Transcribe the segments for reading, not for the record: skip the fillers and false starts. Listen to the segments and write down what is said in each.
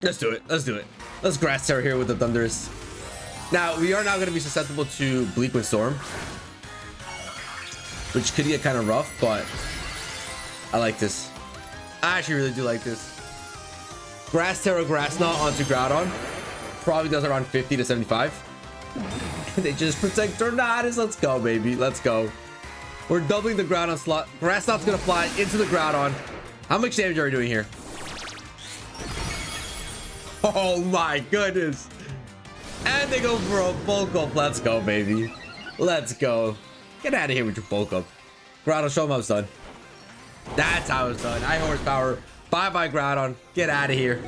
Let's do it. Let's do it. Let's grass terror here with the Thunders. Now, we are now going to be susceptible to Bleak Wind Storm, which could get kind of rough, but I like this. I actually really do like this. Grass Terror, Grass Knot onto Groudon. Probably does around 50 to 75. They just protect Tornadus. Let's go, baby. Let's go. We're doubling the Groudon slot. Grass Knot's going to fly into the Groudon. How much damage are we doing here? Oh my goodness. And they go for a bulk up. Let's go, baby. Let's go. Get out of here with your bulk up. Groudon, show them how it's done. That's how it's done. High horsepower. Bye-bye, Groudon. Get out of here.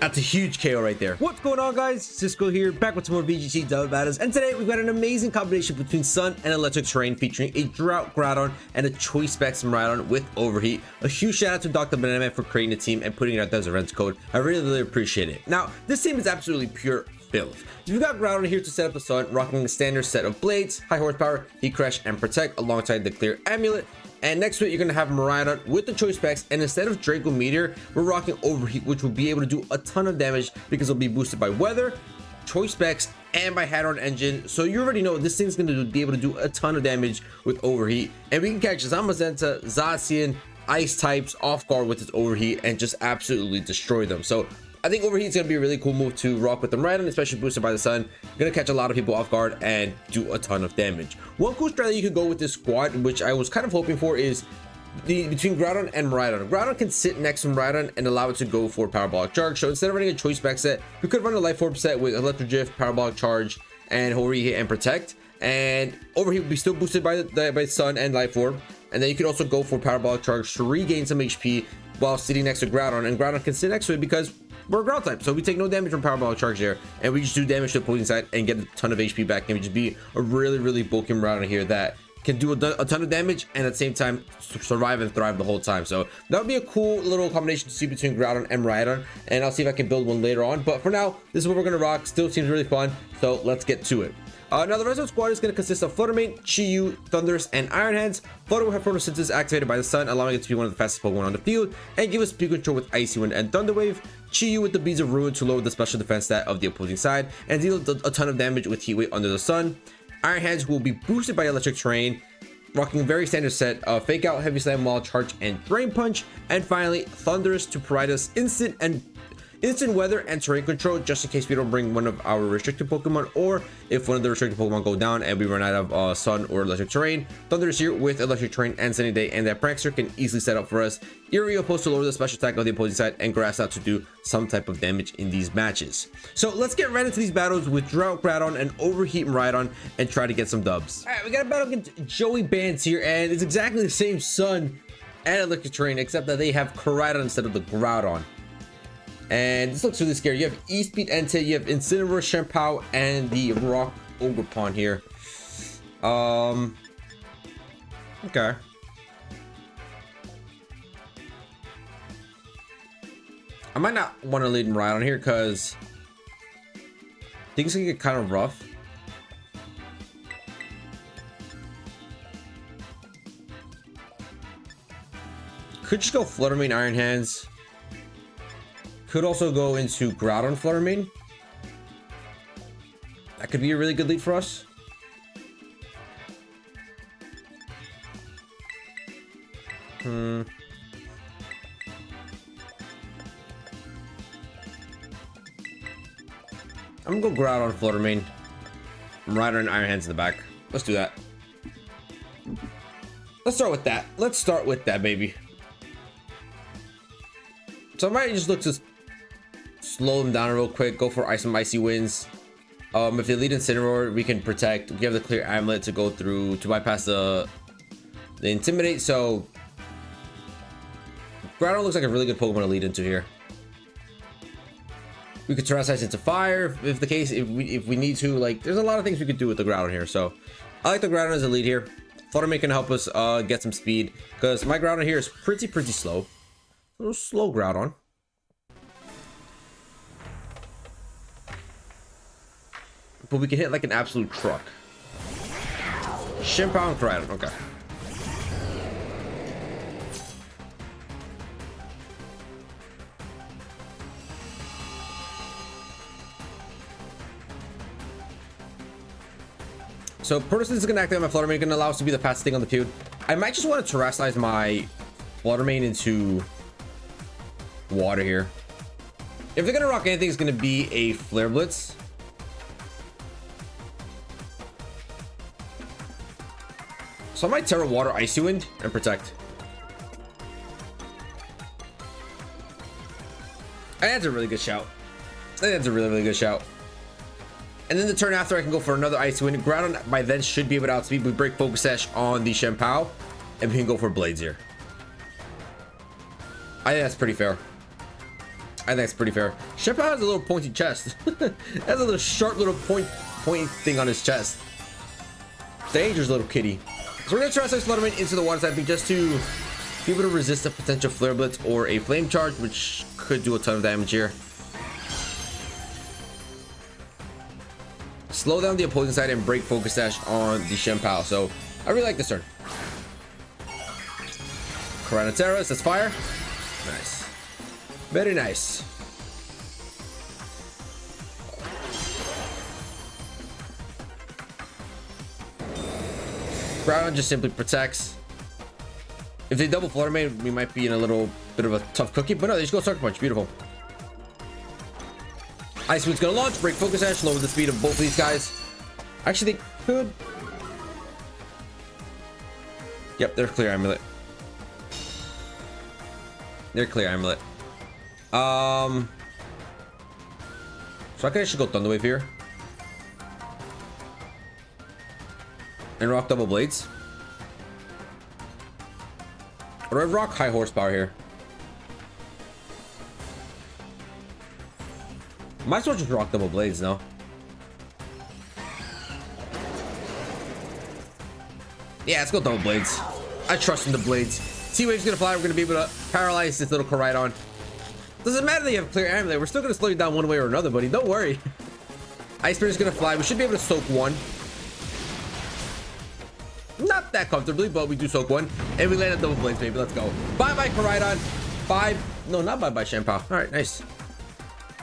That's a huge KO right there. What's going on, guys? Cisco here, back with some more VGC double battles, and today we've got an amazing combination between Sun and Electric Terrain featuring a Drought Groudon and a Choice Specs MIRAIDON with Overheat. A huge shout out to Dr. Banana Man for creating the team and putting it out there as a Rents code. I really appreciate it. Now, this team is absolutely pure build. You've got Groudon here to set up the Sun, rocking a standard set of blades, high horsepower, heat crash, and protect alongside the clear amulet. And next to it, you're going to have MIRAIDON with the choice specs, and instead of Draco Meteor, we're rocking Overheat, which will be able to do a ton of damage because it'll be boosted by weather, choice specs, and by Hadron Engine. So you already know this thing's going to be able to do a ton of damage with Overheat, and we can catch Zamazenta, Zacian, Ice types off guard with its Overheat and just absolutely destroy them. So I think Overheat's going to be a really cool move to rock with the MIRAIDON, especially boosted by the Sun. Going to catch a lot of people off guard and do a ton of damage. One cool strategy you could go with this squad, which I was kind of hoping for, is between Groudon and MIRAIDON. Groudon can sit next to MIRAIDON and allow it to go for Parabolic Charge. So instead of running a Choice Spec set, we could run a Life Orb set with Electric Drift, Parabolic Charge, and Overheat and Protect. And Overheat would be still boosted by Sun and Life Orb. And then you could also go for Parabolic Charge to regain some HP while sitting next to Groudon. And Groudon can sit next to it because we're a ground type, so we take no damage from Parabolic Charge there, and we just do damage to the opposing side and get a ton of HP back, and we just be a really bulky MIRAIDON here that can do a ton of damage and at the same time survive and thrive the whole time. So that would be a cool little combination to see between Groudon and MIRAIDON, and I'll see if I can build one later on. But for now, this is what we're gonna rock. Still seems really fun, so let's get to it. Now the rest of the squad is going to consist of Fluttermane, Chi-Yu, Thundurus, and Iron Hands. Flutter will have photosynthesis activated by the Sun, allowing it to be one of the fastest Pokemon on the field, and give us speed control with Icy Wind and Thunder Wave. Chi-Yu with the Beads of Ruin to lower the special defense stat of the opposing side, and deal a ton of damage with Heat Wave under the Sun. Iron Hands will be boosted by Electric Terrain, rocking a very standard set of Fake Out, Heavy Slam, Wall Charge, and Drain Punch. And finally, Thundurus to provide us instant weather and terrain control, just in case we don't bring one of our restricted Pokemon, or if one of the restricted Pokemon go down and we run out of Sun or Electric Terrain. Thundurus here with Electric Terrain and Sunny Day, and that Prankster can easily set up for us Eerie opposed to lower the special attack of the opposing side, and Grass out to do some type of damage in these matches. So let's get right into these battles with Drought Groudon and Overheat MIRAIDON and try to get some dubs. All right, we got a battle against Joey Bands here, and it's exactly the same Sun and Electric Terrain, except that they have Koraidon instead of the Groudon. And this looks really scary. You have E-Speed Entei, you have Incineroar, Shampoo, and the Rock Ogerpon here. Okay. I might not want to lead MIRAIDON here because things can get kind of rough. Could just go Fluttermane, Iron Hands. Could also go into Groudon, Fluttermane. That could be a really good lead for us. I'm gonna go Groudon, Fluttermane, MIRAIDON, and Iron Hands in the back. Let's do that. Let's start with that. Let's start with that, baby. So I might just look to slow them down real quick, go for some Icy Winds. If they lead Incineroar, we can protect. We have the clear amulet to go through to bypass the Intimidate. So Groudon looks like a really good Pokemon to lead into here. We could Terrasilize into fire if the case, if we need to. Like, there's a lot of things we could do with the Groudon here. So I like the Groudon as a lead here. Fluttermane can help us get some speed, because my Groudon here is pretty slow. A little slow Groudon. But we can hit like an absolute truck. Shampoo and Koraidon, okay. So Protoss is gonna activate my Flutter Mane, gonna allow us to be the fastest thing on the field. I might just want to terrestrialize my Flutter Mane into water here. If they're gonna rock anything, it's gonna be a Flare Blitz. So I might Terra Water Icy Wind and protect. I think that's a really good shout. I think that's a really good shout. And then the turn after, I can go for another Icy Wind. Groudon by then should be able to outspeed. We break Focus Sash on the Shenpao, and we can go for Blades here. I think that's pretty fair. I think that's pretty fair. Shenpao has a little pointy chest. Has a little sharp little point thing on his chest. Dangerous little kitty. So we're gonna try to Flutter Mane into the water typing just to be able to resist a potential Flare Blitz or a Flame Charge, which could do a ton of damage here. Slow down the opposing side and break Focus Sash on the Shenpao. So I really like this turn. Corona Terra, that's fire. Nice. Very nice. Groudon just simply protects. If they double Flutter Mane, we might be in a little bit of a tough cookie, but no, they just go Sucker Punch. Beautiful. Ice Wind's gonna launch, break Focus Sash, lower the speed of both of these guys. Actually, they could. Yep, they're clear Amulet. They're clear Amulet. So I can actually go Thunder Wave here. And rock double Blades. Or I rock High Horsepower here. Might as well just rock double Blades now. Yeah, let's go double Blades. I trust in the Blades. T-Wave's gonna fly. We're gonna be able to paralyze this little Koraidon. Doesn't matter that you have clear Amulet. We're still gonna slow you down one way or another, buddy. Don't worry. Ice Spirit's gonna fly. We should be able to soak one. Not that comfortably, but we do soak one. And we land a double Blades, baby. Let's go. Bye-bye, Koraidon. Bye. No, not bye-bye, Shenpao. All right, nice.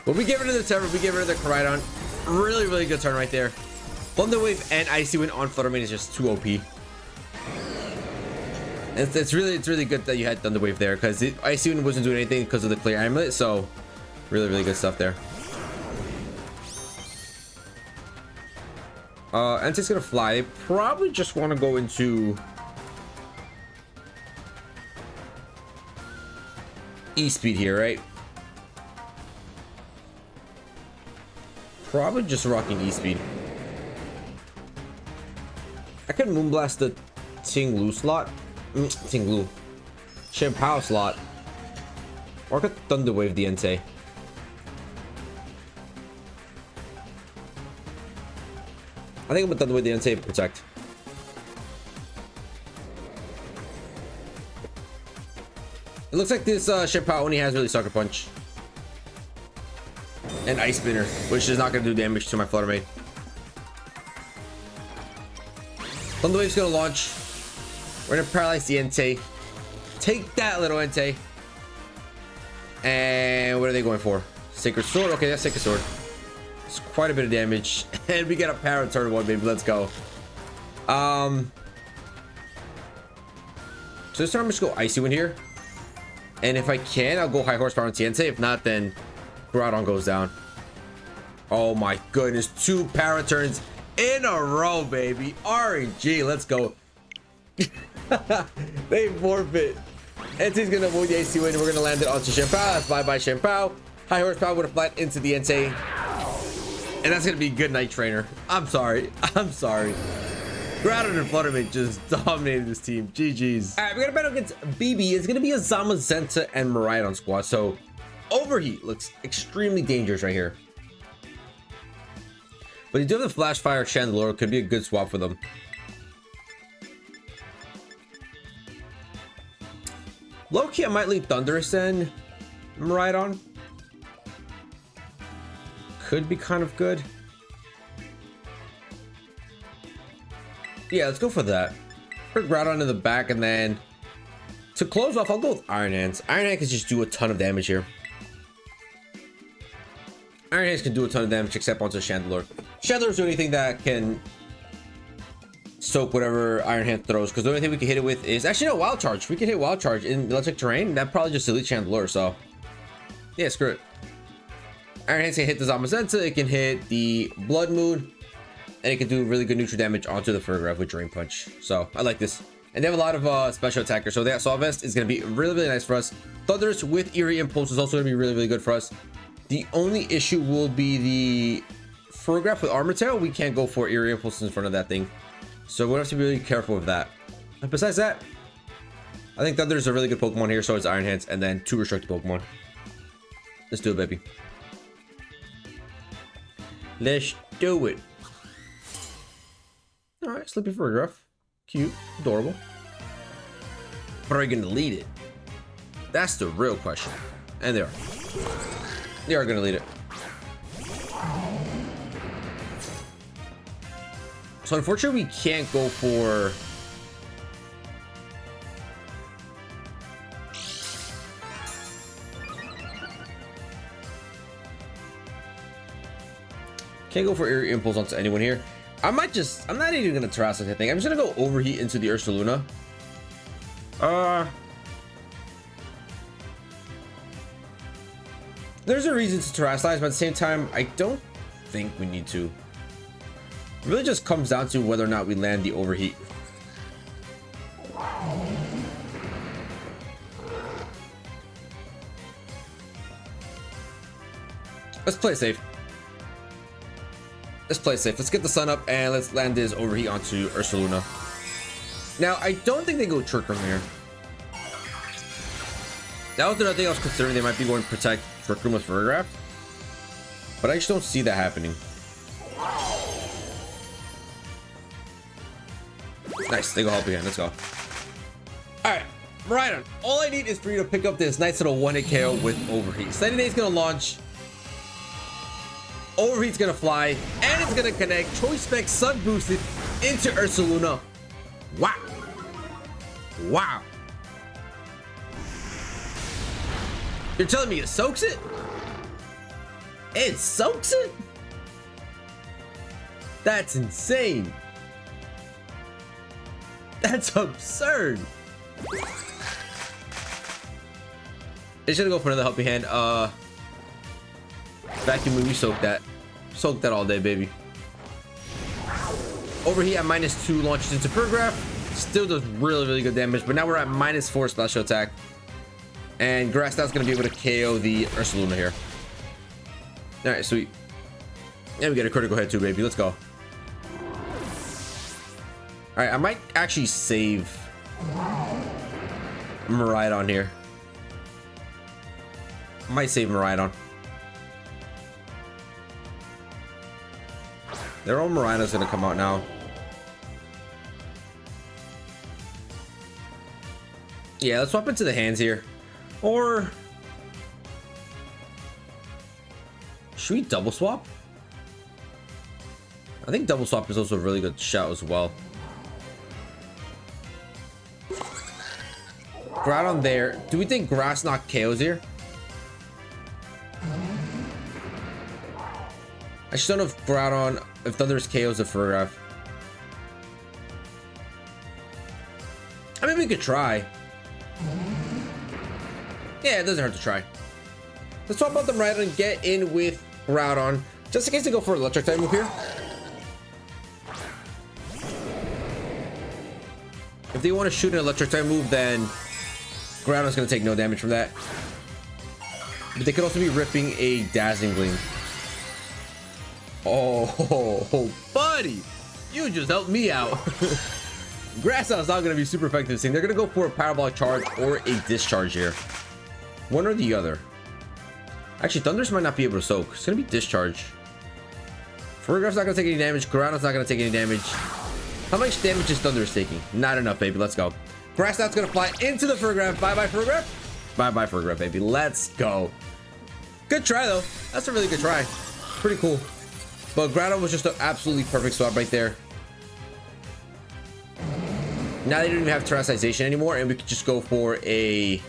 But we get rid of the Terra. We get rid of the Koraidon. Really, really good turn right there. Thunder Wave and Icy Wind on Flutter Mane is just too OP. It's really good that you had Thunder Wave there, because Icy Wind wasn't doing anything because of the clear Amulet. So really, really good stuff there. Entei's gonna fly. They probably just want to go into E-Speed here, right? Probably just rocking E-Speed. I could Moonblast the Ting-Lu slot. Ting-Lu. Shenpao slot. Or I could Thunder Wave the Entei. I think I'm gonna Thunder Wave the Entei and protect. It looks like this Shenpao only has really Sucker Punch. And Ice Spinner, which is not gonna do damage to my Flutter Mane. Thunder Wave's gonna launch. We're gonna paralyze the Entei. Take that, little Entei. And what are they going for? Sacred Sword? Okay, that's Sacred Sword. It's quite a bit of damage. And we get a power turn one, baby. Let's go. So this time I'm just go Icy Wind here. And if I can, I'll go High Horsepower on Entei. If not, then Groudon goes down. Oh my goodness. 2 power turns in a row, baby. RNG. Let's go. They forfeit. Entei's gonna avoid the AC Wind. We're gonna land it onto Shenpao. That's bye-bye Shenpao. High Horsepower would have flat into the Entei. And that's gonna be good Night Trainer. I'm sorry. I'm sorry. Groudon and Flutter Mane just dominated this team. GG's. All right, we're gonna battle against BB. It's gonna be a Zamazenta and Miraidon squad. So Overheat looks extremely dangerous right here. But you do have the Flash Fire Chandelure. Could be a good swap for them. Low-key, I might leave Thunderous and Miraidon. Could be kind of good. Yeah, let's go for that. Put Groudon in the back, and then to close off, I'll go with Iron Hands. Iron Hands can just do a ton of damage here. Iron Hands can do a ton of damage except onto Chandelure. Chandelure's the only thing that can soak whatever Iron Hand throws, because the only thing we can hit it with is actually no Wild Charge. We can hit Wild Charge in electric terrain. That probably just delete Chandler. So yeah, screw it. Iron Hands can hit the Zamazenta, it can hit the Blood Moon, and it can do really good neutral damage onto the Furgraf with Drain Punch. So I like this. And they have a lot of special attackers, so that Assault Vest is going to be really, really nice for us. Thunders with Eerie Impulse is also going to be really, really good for us. The only issue will be the Furgraf with Armor Tail. We can't go for Eerie Impulse in front of that thing, so we'll have to be really careful with that. And besides that, I think Thunder is a really good Pokemon here, so it's Iron Hands, and then 2 restricted Pokemon. Let's do it, baby. Let's do it. All right, Sleepy Furgraf. Cute, adorable. But are you going to lead it? That's the real question. And they are. They are going to lead it. So unfortunately, we can't go for... Can't go for Eerie Impulse onto anyone here. I'm not even gonna Terrasilize, I think. I'm just gonna go Overheat into the Ursaluna. There's a reason to Terrasilize, but at the same time, I don't think we need to. It really just comes down to whether or not we land the Overheat. Let's play safe. Let's play safe. Let's get the sun up and let's land this Overheat onto Ursaluna. Now, I don't think they go Trick Room here. That was another thing I was considering. They might be going to protect Trick Room with Furgraf, but I just don't see that happening. Nice. They go help again. Let's go. All right, Miraidon. All I need is for you to pick up this nice little 1-hit KO with Overheat. Sunny Day's gonna launch. Overheat's gonna fly, and it's gonna connect Choice Spec Sun Boosted into Ursaluna. Wow. Wow. You're telling me it soaks it? It soaks it? That's insane. That's absurd. It's gonna go for another helping hand. Vacuum Move, we soak that. Soak that all day, baby. Overheat at -2 launches into Furgraf. Still does really, really good damage, but now we're at -4 special attack. And Grass Knot's gonna be able to KO the Ursaluna here. All right, sweet. And we get a critical hit too, baby. Let's go. All right, I might actually save Miraidon here. I might save Miraidon. Their own Miraidon's gonna come out now. Yeah, let's swap into the hands here. Or should we double swap? I think double swap is also a really good shout as well. Groudon there. Do we think Grass Knot KOs here? I just don't know if Groudon, if Thunderous KOs a Furgraf. I mean, we could try. Yeah, it doesn't hurt to try. Let's swap out the Miraidon and get in with Groudon, just in case they go for an electric type move here. If they want to shoot an electric type move, then Groudon's going to take no damage from that. But they could also be ripping a Dazzling Gleam. Oh, buddy, you just helped me out. Grass Knot's not going to be super effective this thing. They're going to go for a Parabolic Charge or a Discharge here. One or the other. Actually, Thunders might not be able to soak. It's going to be Discharge. Furgraf's not going to take any damage. Groudon's not going to take any damage. How much damage is Thunders taking? Not enough, baby. Let's go. Grass Knot's going to fly into the Furgraf. Bye-bye, Furgraf. Bye-bye, Furgraf, baby. Let's go. Good try, though. That's a really good try. Pretty cool. But Groudon was just an absolutely perfect swap right there. Now they don't even have Terrasization anymore, and we could just go for a...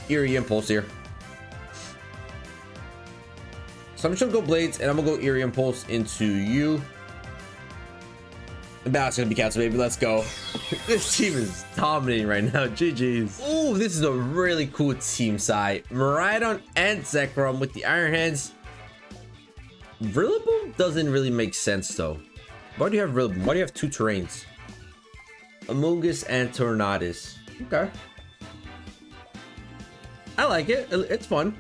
Eerie Impulse here. So I'm just gonna go Blades and I'm gonna go Eerie Impulse into you. And that's gonna be canceled, baby. Let's go. This team is dominating right now. GG's. Ooh, this is a really cool team side. Miraidon and Zekrom with the Iron Hands. Rillaboom doesn't really make sense though. Why do you have Rillaboom? Why do you have two terrains? Amoonguss and Tornadus. Okay. I like it. It's fun.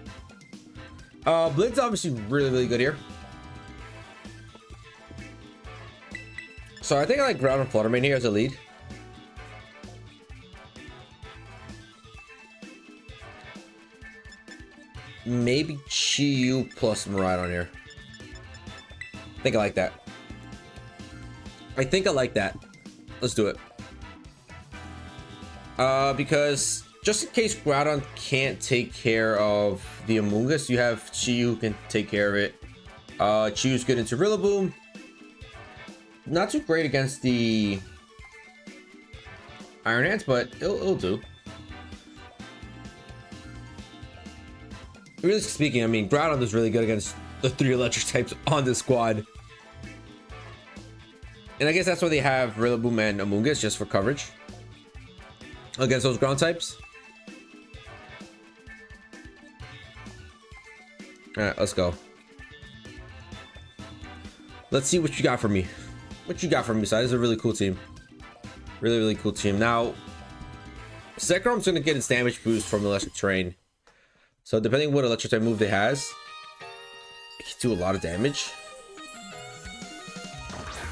Blitz obviously really good here. So I think I like Ground and Fluttermane here as a lead. Maybe Chi-Yu plus Miraidon here. I think I like that. I think I like that. Let's do it. Because just in case Groudon can't take care of the Amoonguss, you have Chi-Yu who can take care of it. Chi-Yu's good into Rillaboom. Not too great against the Iron Hands, but it'll do. Really speaking, I mean, Groudon is really good against the 3 electric types on the squad. And I guess that's why they have Rillaboom and Amoonguss, just for coverage against those ground types. All right, let's go. Let's see what you got for me. What you got for me, side? This is a really cool team. Really cool team. Now, Zekrom's gonna get its damage boost from electric terrain. So depending on what electric type move it has, it can do a lot of damage.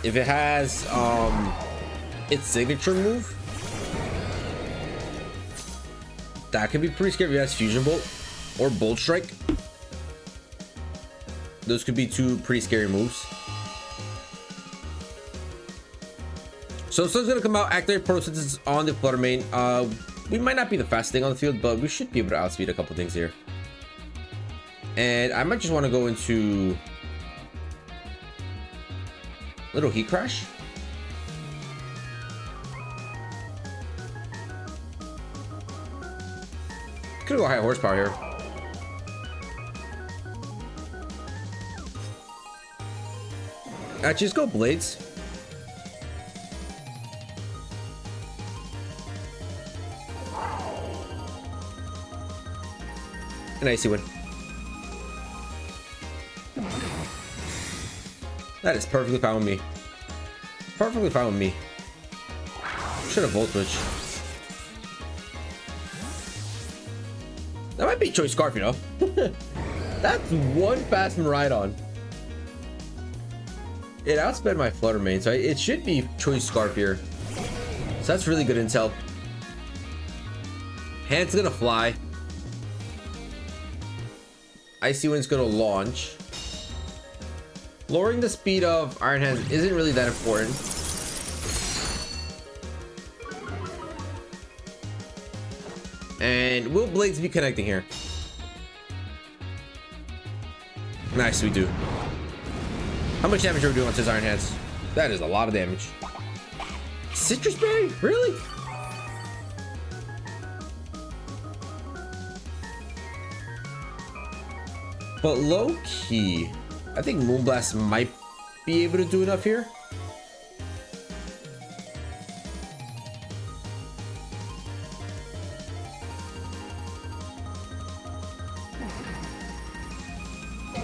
If it has its signature move, that could be pretty scary. If it has Fusion Bolt or Bolt Strike, those could be 2 pretty scary moves. So Sun's gonna come out, activate Photosynthesis on the Fluttermane. We might not be the fastest thing on the field, but we should be able to outspeed a couple things here. And I might just want to go into little Heat Crash. Could go high horsepower here. Actually, just go Blades. An icy one. That is perfectly fine with me. Perfectly fine with me. Should have Volt Switch. That might be Choice Scarf, you know. That's one fast Miraidon. It outsped my Fluttermane, so it should be Choice Scarf here. So that's really good intel. Hand's gonna fly. Icy Wind's gonna launch. Lowering the speed of Iron Hands isn't really that important. And will Blades be connecting here? Nice, we do. How much damage are we doing on his Iron Hands? That is a lot of damage. Citrus Berry? Really? But low key, I think Moonblast might be able to do enough here.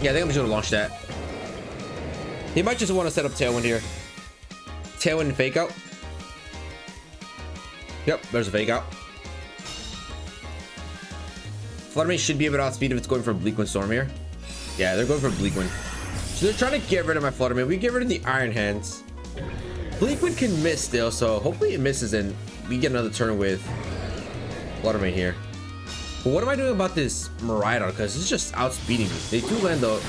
Yeah, I think I'm just gonna launch that. He might just want to set up Tailwind here. Tailwind and Fake Out. Yep, there's a Fake Out. Fluttermane should be able to outspeed if it's going for Bleak Wind Storm here. Yeah, they're going for Bleak Wind. So they're trying to get rid of my Fluttermane. We get rid of the Iron Hands. Bleak Wind can miss still, so hopefully it misses and we get another turn with Fluttermane here. But what am I doing about this Miraidon? Because it's just outspeeding me. They do land the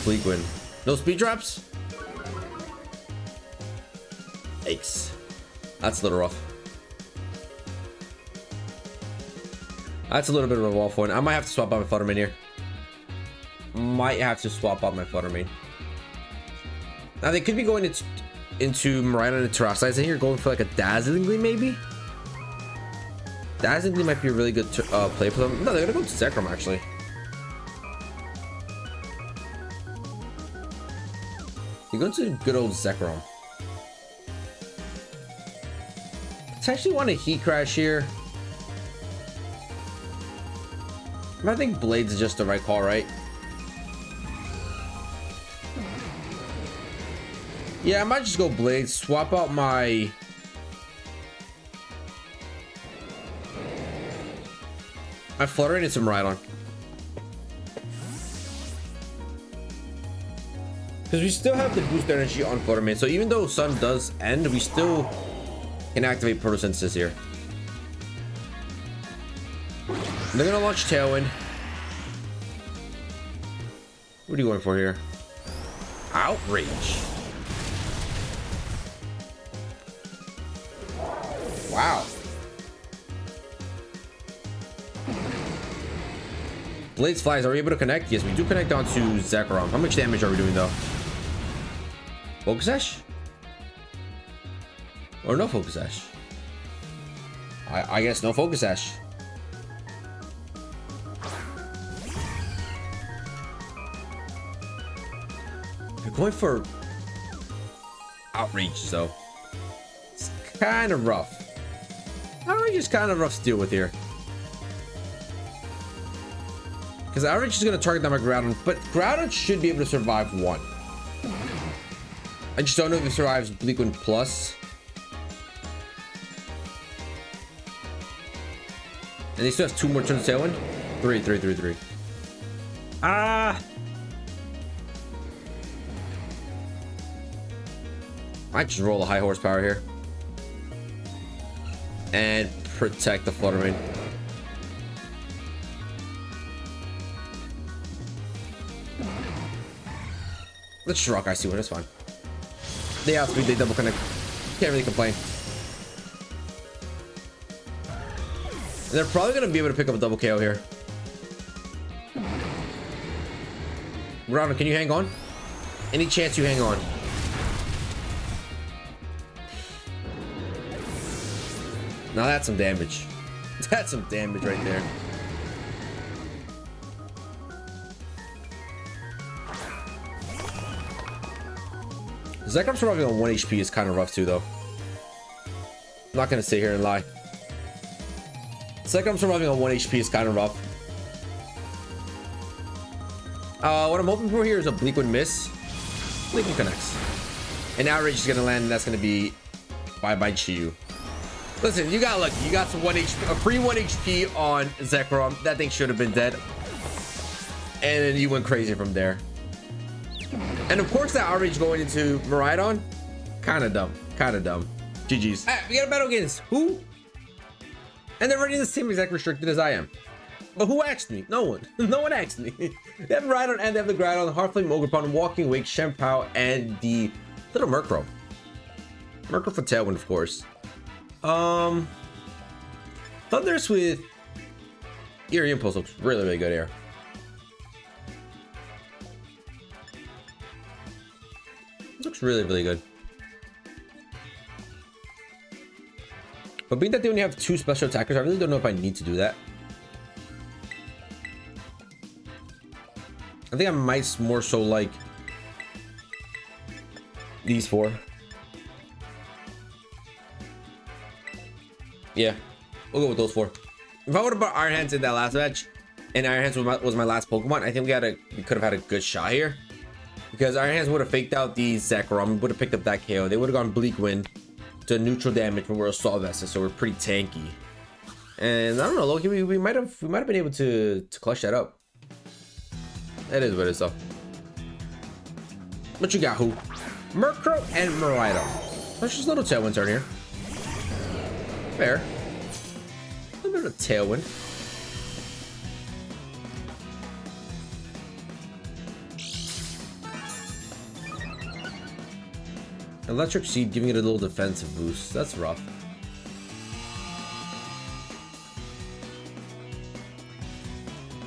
Bleak Wind. No speed drops? Yikes. That's a little rough. That's a little bit of a rough one. I might have to swap out my Fluttermane here. Might have to swap out my Fluttermane. Now they could be going into Miraidon and Terrasilize in here, going for like a Dazzling Gleam maybe. Dazzling Gleam might be a really good play for them. No, they're gonna go to Zekrom actually. You go to good old Zekrom. Potentially want a heat crash here. I think Blades is just the right call, right? Yeah, I might just go Blades. Swap out my Flutter and some Miraidon. Because we still have the boost energy on Fluttermane, so even though Sun does end, we still can activate Photosynthesis here. They're gonna launch Tailwind. What are you going for here? Outrage. Wow. Blades flies. Are we able to connect? Yes, we do connect onto Zekrom. How much damage are we doing though? Focus Sash? Or no Focus Sash? I guess no Focus Sash. They're going for Outrage though. It's kind of rough. Outrage is kind of rough to deal with here. Because Outrage is going to target down my Groudon, but Groudon should be able to survive one. I just don't know if it survives Bleak Wind Plus. And they still have 2 more turns of Tailwind? 3. Ah! I just roll a high horsepower here. And protect the Fluttermane. Let's just rock IC1, it's fine. They outspeed, they double connect. Can't really complain. And they're probably gonna be able to pick up a double KO here. Groudon, can you hang on? Any chance you hang on? Now that's some damage. That's some damage right there. Zekrom's surviving on 1 HP is kind of rough too, though. I'm not gonna sit here and lie. Zekrom's surviving on 1 HP is kind of rough. What I'm hoping for here is a Bleak Wind miss. Bleak Wind connects. And Outrage is gonna land, and that's gonna be bye-bye Chiyu. Listen, you got lucky. You got some 1 HP, a free 1 HP on Zekrom. That thing should have been dead. And then you went crazy from there. And of course, that Outrage going into Miraidon, kind of dumb. GG's. All right, we got a battle against who? And they're running the same exact restricted as I am. But who asked me? No one. No one asked me. They have Miraidon and they have the Groudon, Heartflame, Ogerpon, Walking Wake, Shenpao, and the little Murkrow. Murkrow for Tailwind, of course. Thundurus with Eerie Impulse looks really, really good here. Looks really, really good. But being that they only have 2 special attackers, I really don't know if I need to do that. I think I might more so like these 4. Yeah, we'll go with those 4. If I would have brought Iron Hands in that last match, and Iron Hands was my last Pokemon, I think we could have had a good shot here. Because Iron Hands would have faked out the Zekrom, would have picked up that KO. They would have gone Bleak Wind to neutral damage when we're Assault Vesta, so we're pretty tanky. And I don't know, Loki, we might have been able to clutch that up. That is what it is though. What you got, who? Murkrow and Miraidon. Let's just a little Tailwind turn here. Fair. A little bit of Tailwind. Electric Seed giving it a little defensive boost. That's rough.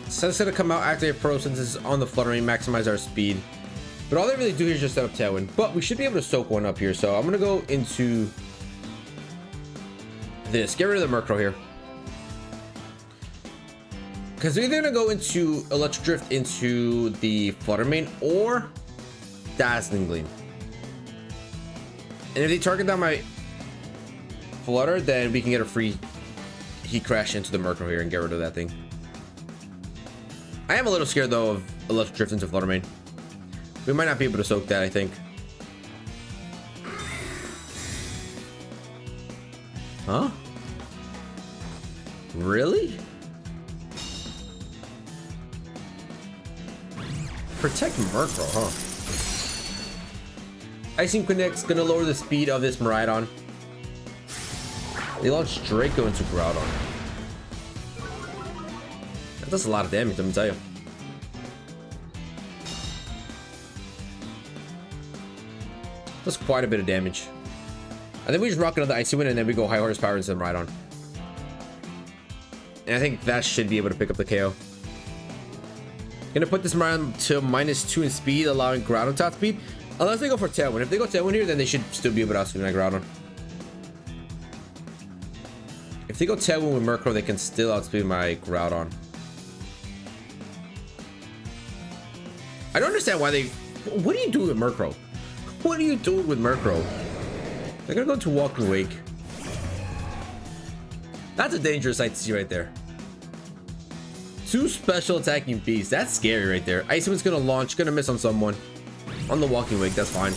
So it's gonna come out, activate Photosynthesis on the Fluttermane, maximize our speed. But all they really do here is just set up Tailwind. But we should be able to soak one up here. So I'm gonna go into this. Get rid of the Murkrow here. Because they're either gonna go into Electric Drift into the Fluttermane or Dazzling Gleam. And if they target down my Flutter, then we can get a free heat crash into the Murkrow here and get rid of that thing. I am a little scared though of Electric Drift into Flutter Mane. We might not be able to soak that, I think. Huh? Really? Protect Murkrow, huh? Icing Connect's gonna lower the speed of this Miraidon. They launched Draco into Groudon. That does a lot of damage, let me tell you. That's quite a bit of damage. I think we just rock another Icy Wind and then we go high horsepower into the Miraidon. And I think that should be able to pick up the KO. Gonna put this Miraidon to -2 in speed, allowing Groudon top speed. Unless they go for Tailwind. If they go Tailwind here, then they should still be able to outspeed my Groudon. If they go Tailwind with Murkrow, they can still outspeed my Groudon. I don't understand why they... What do you do with Murkrow? What are you doing with Murkrow? They're gonna go to Walking Wake. That's a dangerous sight to see right there. 2 special attacking beasts. That's scary right there. Icy Wind's gonna launch, gonna miss on someone. On the Walking Wake, that's fine.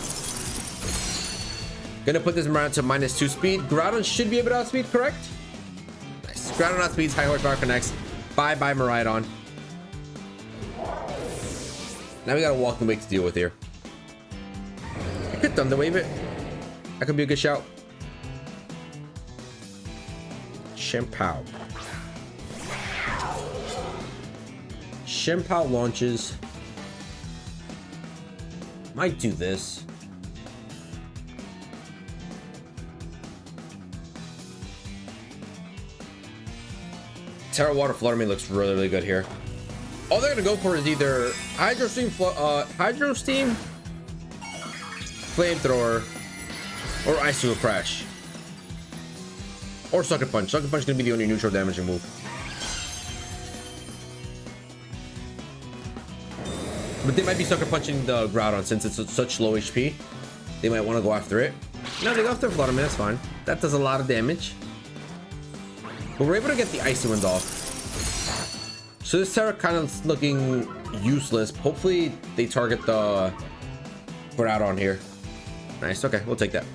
Gonna put this around to -2 speed. Groudon should be able to outspeed, correct? Nice. Groudon outspeeds, high horsepower connects. Bye-bye Miraidon. Now we got a Walking Wake to deal with here. I could Thunder Wave it. That could be a good shout. Shimpow. Shimpow launches. Might do this. Terra Water Flutter Mane looks really, really good here. All they're gonna go for is either Hydro Steam, Flamethrower, or Ice Wheel Crash, or Sucker Punch. Sucker Punch is gonna be the only neutral damaging move. But they might be Sucker Punching the Groudon since it's such low HP. They might want to go after it. No, they go after Flutter Mane, that's fine. That does a lot of damage. But we're able to get the Icy Wind off. So this Terra kind of looking useless. Hopefully they target the Groudon here. Nice, okay, we'll take that.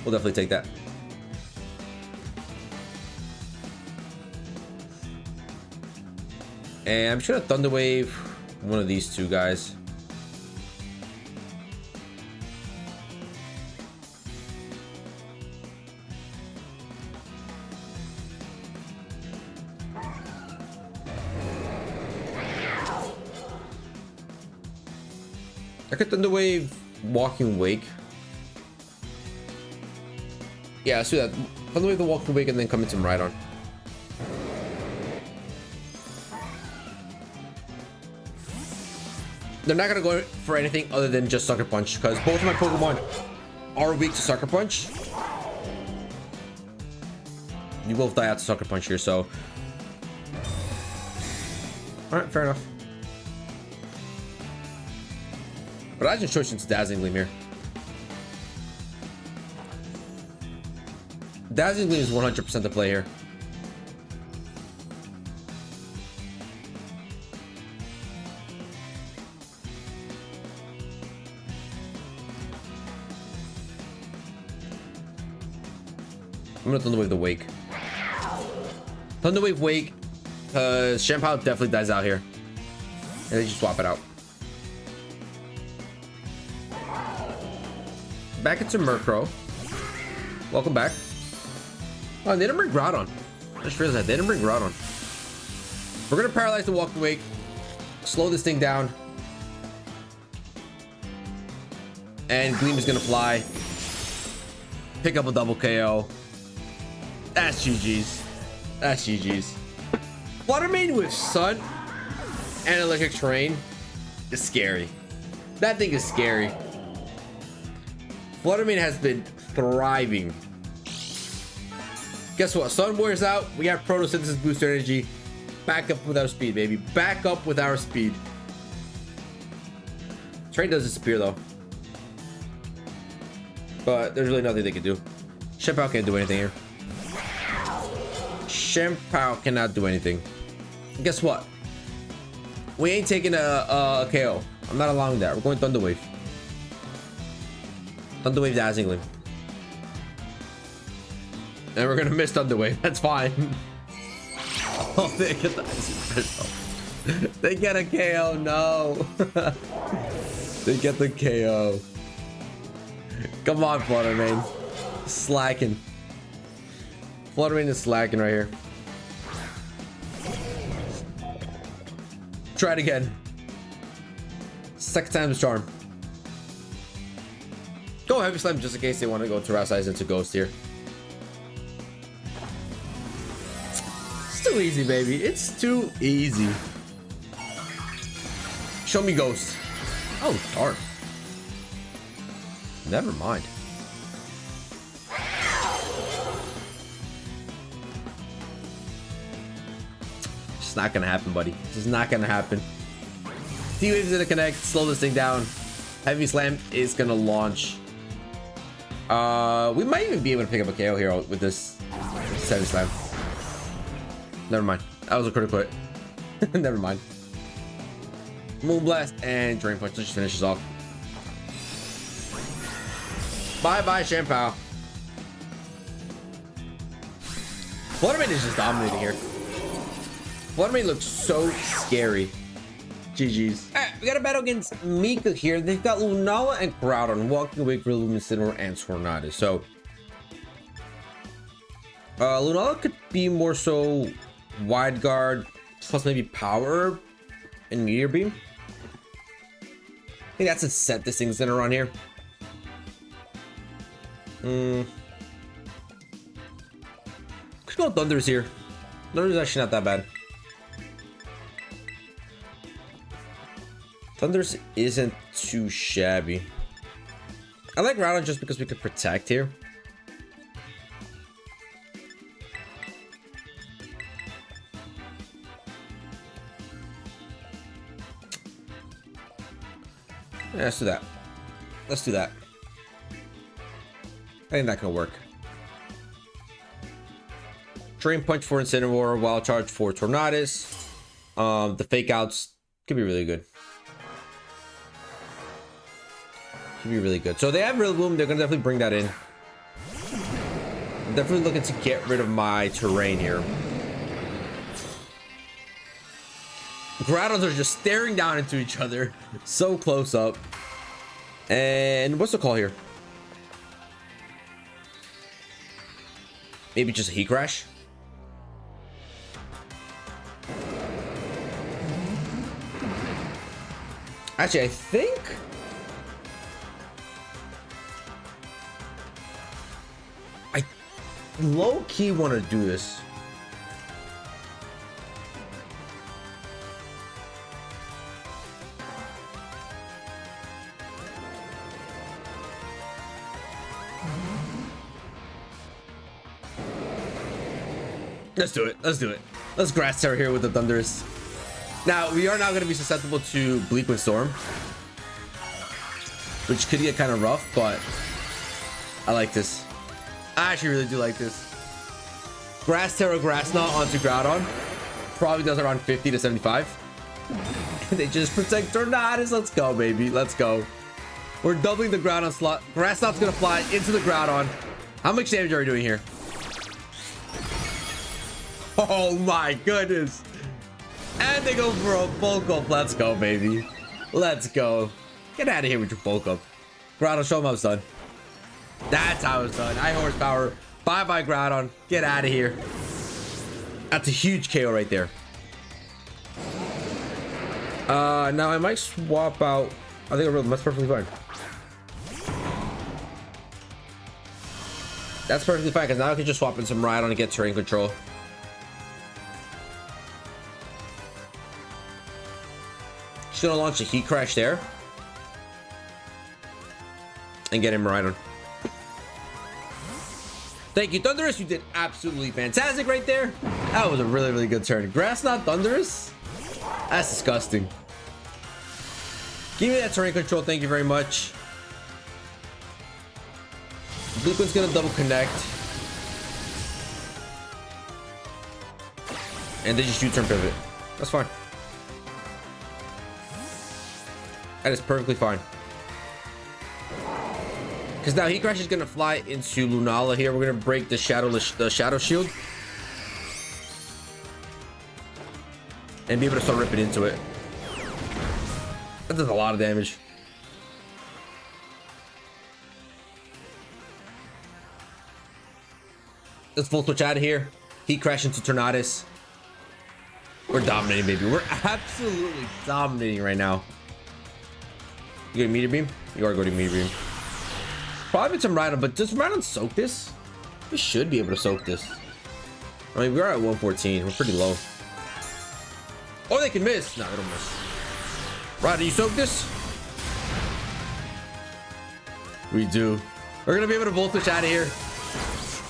We'll definitely take that. And I'm just gonna Thunder Wave one of these two guys. I could Thunder Wave Walking Wake. Yeah, let's do that. Thunder Wave the Walking Wake and then come into Miraidon. They're not gonna go for anything other than just Sucker Punch because both of my Pokemon are weak to Sucker Punch. You both die out to Sucker Punch here, so. Alright, fair enough. But I just chose into Dazzling Gleam here. Dazzling Gleam is 100% the play here. I'm gonna Thunder Wave the Wake. Thunder Wave Wake, Shimpow definitely dies out here. And they just swap it out. Back into Murkrow. Welcome back. Oh, they didn't bring Groudon. I just realized that they didn't bring Groudon. We're gonna paralyze the Walking Wake, slow this thing down, and Gleam is gonna fly, pick up a double KO. That's GG's. That's GG's. Flutter Mane with Sun and Electric Terrain is scary. That thing is scary. Flutter Mane has been thriving. Guess what? Sun wears out. We have Photosynthesis Booster Energy. Back up with our speed, baby. Back up with our speed. Terrain does disappear though. but there's really nothing they can do. Shenpao can't do anything here. Shenpao cannot do anything. And guess what? We ain't taking a KO. I'm not allowing that. We're going Thunder Wave. Thunder Wave dazzling. And we're gonna miss Thunder Wave. That's fine. Oh, they get the they get a KO. No. They get the KO. Come on, Fluttermane. Slacking. Fluttermane is slacking right here. Try it again. Second time's charm. Go Heavy Slam just in case they want to go Terrace Size into Ghost here. It's too easy, baby. It's too easy. Show me Ghost. Oh, darn. Never mind. It's not gonna happen, buddy. This is not gonna happen. T-Wave's gonna connect, slow this thing down. Heavy Slam is gonna launch. We might even be able to pick up a KO here with this Heavy Slam. Never mind. That was a critical hit. Never mind. Moonblast and Drain Punch just finishes off. Bye-bye, Shenpao. Fluttermane is just dominating here. Fluttermane looks so scary. GG's. Alright, we got a battle against Mika here. They've got Lunala and Groudon walking away for Lumincitor and Tornadus. So Lunala could be more so wide guard plus maybe power and Meteor Beam. I think that's a set this thing's gonna run here. Could go Thunder's here. Thunder's actually not that bad. Thunder's isn't too shabby. I like Groudon just because we could protect here. Yeah, let's do that. Let's do that. I think that can work. Drain Punch for Incineroar, Wild Charge for Tornadus. The fake outs could be really good. Could be really good. So they have Real Boom. They're gonna definitely bring that in. I'm definitely looking to get rid of my terrain here. Groudons are just staring down into each other, so close up. And what's the call here? Maybe just a Heat Crash. Actually, I think I low-key want to do this. Let's do it. Let's do it. Let's Grass Terror here with the Thunderous. Now, we are now going to be susceptible to Bleak Wind Storm, which could get kind of rough, but I like this. I actually really do like this. Grass Terror, Grass Knot onto Groudon. Probably does around 50 to 75. They just protect Tornadus. Let's go, baby. Let's go. We're doubling the Groudon slot. Grass Knot's going to fly into the Groudon. How much damage are we doing here? Oh my goodness. And they go for a bulk up. Let's go, baby. Let's go. Get out of here with your bulk up. Groudon, show them how it's done. That's how it's done. High horsepower. Bye-bye, Groudon. Get out of here. That's a huge KO right there. Now I might swap out. I think that's perfectly fine. That's perfectly fine, because now I can just swap in some Miraidon and get terrain control. Just gonna launch a Heat Crash there and get him Miraidon. Thank you, Thunderous. You did absolutely fantastic right there. That was a really, really good turn. Grass Knot Thunderous? That's disgusting. Give me that terrain control. Thank you very much. Bleakman's gonna double connect. And they just U-turn pivot. That's fine. That is perfectly fine. Because now Heat Crash is gonna fly into Lunala here. We're gonna break the shadow shield. And be able to start ripping into it. That does a lot of damage. Let's full switch out of here. Heat Crash into Tornadus. We're dominating, baby. We're absolutely dominating right now. You go to Meteor Beam? You are going to Meteor Beam. Probably some Miraidon, but does Miraidon soak this? We should be able to soak this. I mean, we are at 114. We're pretty low. Oh, they can miss. No, they don't miss. Miraidon, you soak this? We do. We're going to be able to Volt Switch out of here.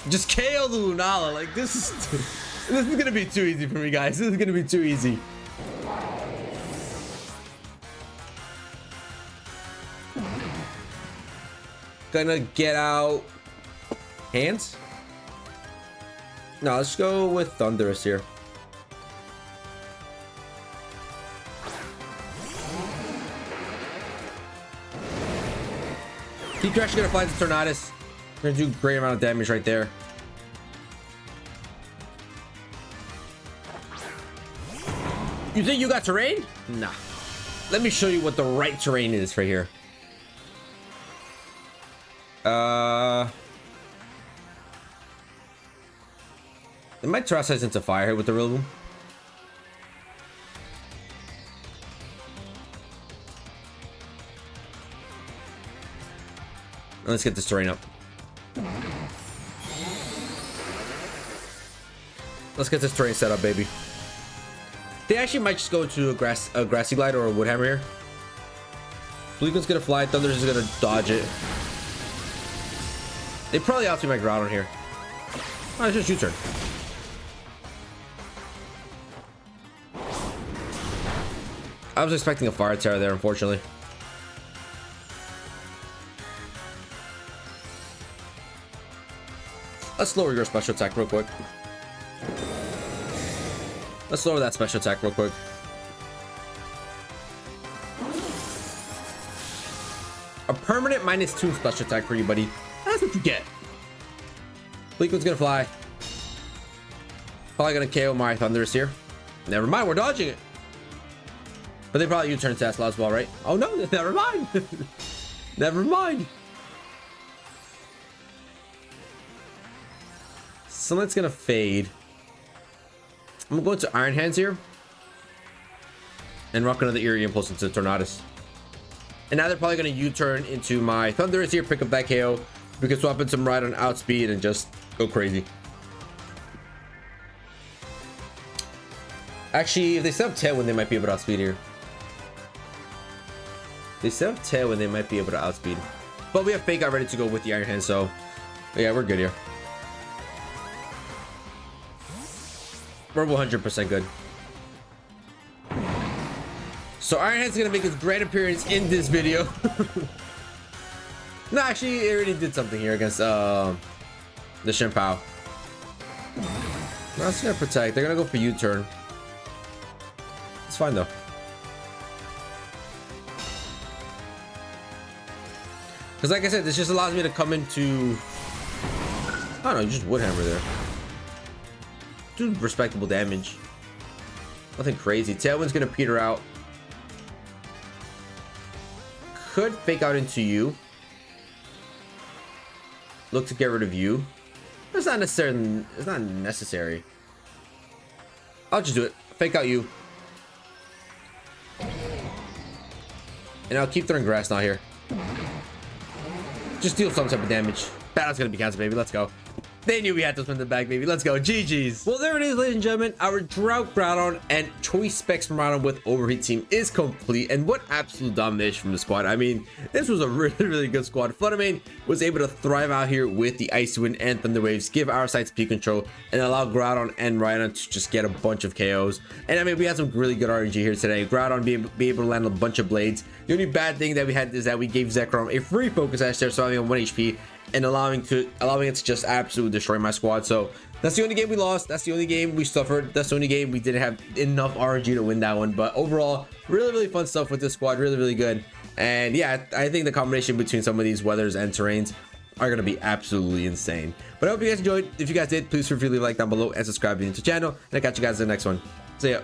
Just KO the Lunala. Like, this is going to be too easy for me, guys. This is going to be too easy. Gonna get out hands. No, let's go with Thunderous here. Heat Crash is gonna fly to Tornadus. Gonna do a great amount of damage right there. You think you got terrain? Nah. Let me show you what the right terrain is right here. It might toss us into fire here with the Rillaboom. Let's get this terrain up. Let's get this terrain set up, baby. They actually might just go to a Grassy Glide or a Woodhammer here. Bleakman's gonna fly. Thunderous is gonna dodge it. They probably outspeed my Groudon here. Oh, it's just U-turn. I was expecting a Fire Terror there, unfortunately. Let's lower your special attack real quick. Let's lower that special attack real quick. A permanent -2 special attack for you, buddy. That's what you get. Bleakman's gonna fly. Probably gonna KO my Thunderous here. Never mind, we're dodging it. But they probably U-turn Tesla as well, right? Oh no, never mind. Never mind. Someone's gonna fade. I'm gonna go to Iron Hands here. And rock another Eerie Impulse into Tornadus. And now they're probably gonna U-turn into my Thunderous here, pick up that KO. We can swap in some Miraidon outspeed and just go crazy. Actually, if they set up Tailwind, they might be able to outspeed here. They set up Tailwind, they might be able to outspeed. But we have Fake Out ready to go with the Iron Hand, so yeah, we're good here. We're 100% good. So Iron Hand's gonna make his grand appearance in this video. No, actually, it already did something here against the Shenpao. No, it's gonna protect. They're gonna go for U-turn. It's fine though. Because like I said, this just allows me to come into... I don't know, just Woodhammer there. Do respectable damage. Nothing crazy. Tailwind's gonna peter out. Could Fake Out into you. Look to get rid of you. It's not necessary. I'll just do it. Fake Out you. And I'll keep throwing grass now here. Just deal some type of damage. Battle's gonna be canceled, baby. Let's go. They knew we had to spin the bag, baby. Let's go. GG's. Well, there it is, ladies and gentlemen. Our Drought Groudon and choice specs from Groudon with Overheat team is complete. And what absolute domination from the squad. I mean, this was a really good squad. Fluttermane was able to thrive out here with the Icy Wind and Thunder Waves, give our side speed control, and allow Groudon and Miraidon to just get a bunch of KOs. And I mean, we had some really good RNG here today. Groudon be able to land a bunch of blades. The only bad thing that we had is that we gave Zekrom a free Focus Sash there, surviving on 1 HP. and allowing it to just absolutely destroy my squad. So that's the only game we lost. That's the only game we suffered. That's the only game we didn't have enough RNG to win that one. But overall, really fun stuff with this squad. Really good. And yeah, I think the combination between some of these weathers and terrains are going to be absolutely insane. But I hope you guys enjoyed. If you guys did, please feel free to leave a like down below and subscribe to the channel. And I'll catch you guys in the next one. See ya.